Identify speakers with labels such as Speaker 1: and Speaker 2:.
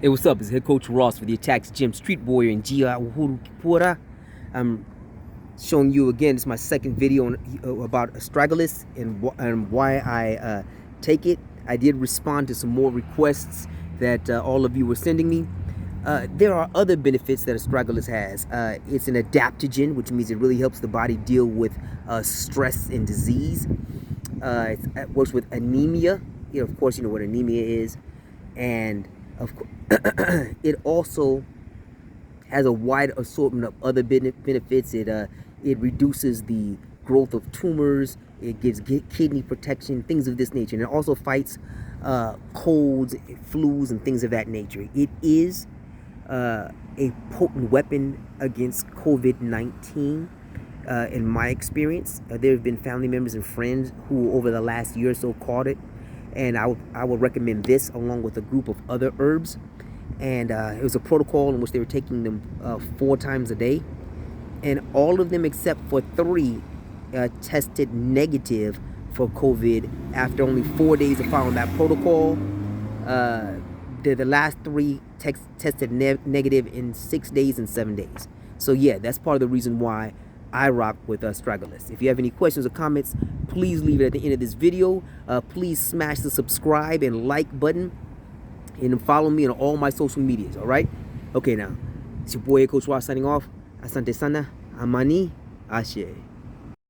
Speaker 1: Hey, what's up? It's Head Coach Ross for the Attacks Gym Street Warrior and Gia Uhuru Kipura. I'm showing you again, it's my second video about Astragalus and why I take it. I did respond to some more requests that all of you were sending me. There are other benefits that Astragalus has. It's an adaptogen, which means it really helps the body deal with stress and disease. It works with anemia. Of course, you know what anemia is. And of course, it also has a wide assortment of other benefits. It reduces the growth of tumors. It gives kidney protection, things of this nature. And it also fights colds, flus, and things of that nature. It is a potent weapon against COVID-19. In my experience, there have been family members and friends who over the last year or so caught it. And I would recommend this along with a group of other herbs. And it was a protocol in which they were taking them 4 times a day. And all of them except for 3 tested negative for COVID after only 4 days of following that protocol. The last 3 tested negative in 6 days and 7 days. So yeah, that's part of the reason why I rock with Astragalus. If you have any questions or comments, please leave it at the end of this video. Please smash the subscribe and like button and follow me on all my social medias, all right? Okay, now, it's your boy Coach Ross signing off. Asante sana, amani, ashe.